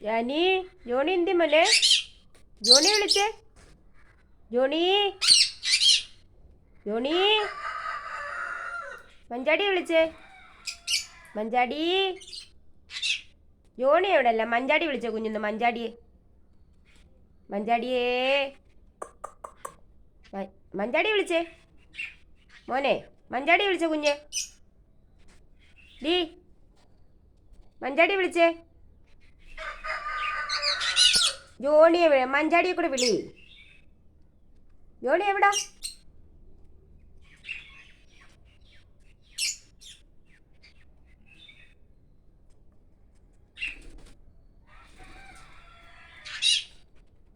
Jani, Johnny എന്തി മോനെ? Johnny വിളിച്ചേ. ജോണി, ജോണി, മഞ്ചാടി വിളിച്ചേ. മഞ്ചാടി. ജോണി എവിടെ അല്ല, മഞ്ചാടി വിളിച്ചേ കുഞ്ഞിന്ന്. മഞ്ചാടിയെ, മഞ്ചാടിയേ, മഞ്ചാടി വിളിച്ചേ മോനെ. മഞ്ചാടി വിളിച്ചേ കുഞ്ഞ്. ഡീ, മഞ്ചാടി വിളിച്ചേ. ജോണിയെ മഞ്ചാടിയെ കൂടെ വിളി. ജോണി എവിടാ?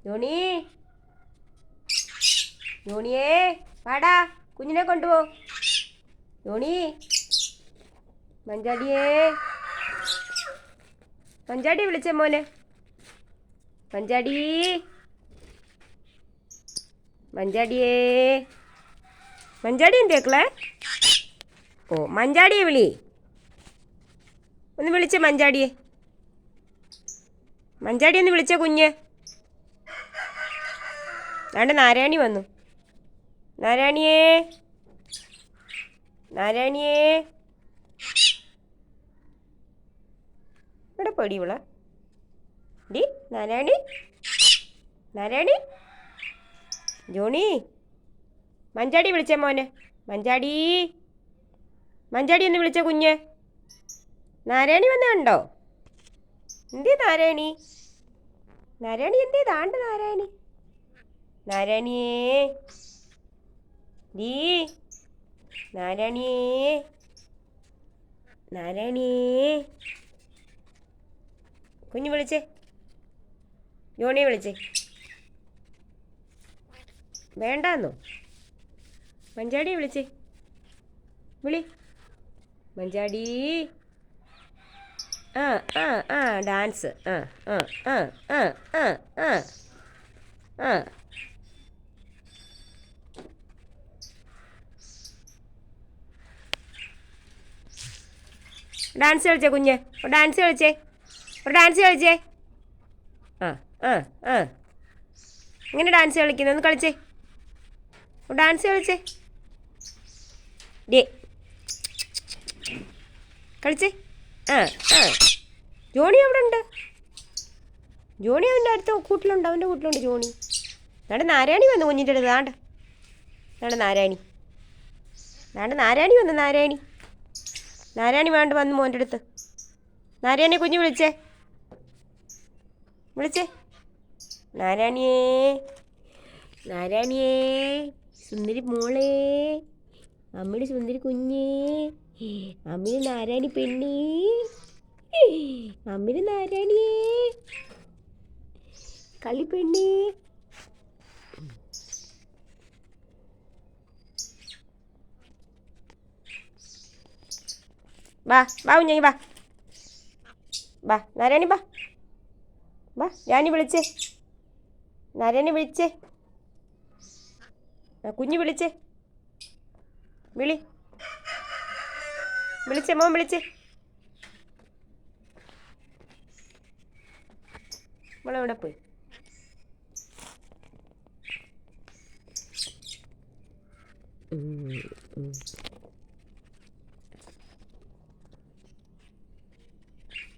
ജോണി, ജോണിയേ പാടാ, കുഞ്ഞിനെ കൊണ്ടുപോ. ജോണി, മഞ്ചാടിയേ, മഞ്ചാടി വിളിച്ചേ മോനെ. മഞ്ചാടി, മഞ്ചാടിയേ, മഞ്ചാടി എന്തേക്കളെ? ഓ, മഞ്ചാടിയെ വിളി. ഒന്ന് വിളിച്ചേ മഞ്ചാടിയെ. മഞ്ചാടി ഒന്ന് വിളിച്ചേ കുഞ്ഞ്. അവിടെ നാരായണി വന്നു. നാരായണിയേ, നാരായണിയേ, ഇവിടെ പോടി ഇവളെ. ഡി നാരായണി, നാരായണി. ജോണി, മഞ്ചാടി വിളിച്ചേ മോനെ. മഞ്ചാടി, മഞ്ചാടി ഒന്ന് വിളിച്ചേ കുഞ്ഞ്. നാരായണി വന്ന കണ്ടോ? എന്തേ നാരായണി? നാരായണി എന്തേ? താണ്ട് നാരായണി. നാരായണിയേ, ഡീ നാരായണിയേ, നാരായണിയേ, കുഞ്ഞ് വിളിച്ചേ. ജോണിയെ വിളിച്ചേ. വേണ്ടാന്നോ? മഞ്ചാടിയെ വിളിച്ചേ. വിളി മഞ്ചാടി. ആ ആ ആ ഡാൻസ്. ആ ആ ആ ആ ആ ആ ആ. ഡാൻസ് കളിച്ചേ കുഞ്ഞ്. ഡാൻസ് കളിച്ചേ. ഡാൻസ് കളിച്ചേ. ആ ആ ആ ഇങ്ങനെ ഡാൻസ് കളിക്കുന്നത് ഒന്ന് കളിച്ചേ. ഡാൻസ് കളിച്ചേ. ഡേ കളിച്ചേ. ആ ആ. ജോണി അവിടെ ഉണ്ട്. ജോണി അവൻ്റെ അടുത്ത കൂട്ടിലുണ്ട്. അവൻ്റെ കൂട്ടിലുണ്ട് ജോണി. നാടെ നാരായണി വന്നു കുഞ്ഞിൻ്റെ അടുത്ത്. നാടെ നാരായണി. നാരായണി വന്നു. നാരായണി. നാരായണി വേണ്ട വന്നു മോൻ്റെ അടുത്ത്. നാരായണി കുഞ്ഞ് വിളിച്ചേ. വിളിച്ചേ. നാരായണിയേ, നാരായണിയേ, സുന്ദരി മോളേ, അമ്മയുടെ സുന്ദരി കുഞ്ഞേ, അമ്മയുടെ നാരായണി പെണ്ണേ, അമ്മയുടെ നാരായണിയേ, കളിപ്പെണ്ണേ. വാ വാ കുഞ്ഞേ വാ. വാ നാരായണി വാ. വാ ഞാനി വിളിച്ചേ. നാരായണി വിളിച്ചേ. കുഞ്ഞ് വിളിച്ചേ. വിളി. വിളിച്ചേ മോൻ വിളിച്ചേ. മോളെവിടെ പോയി?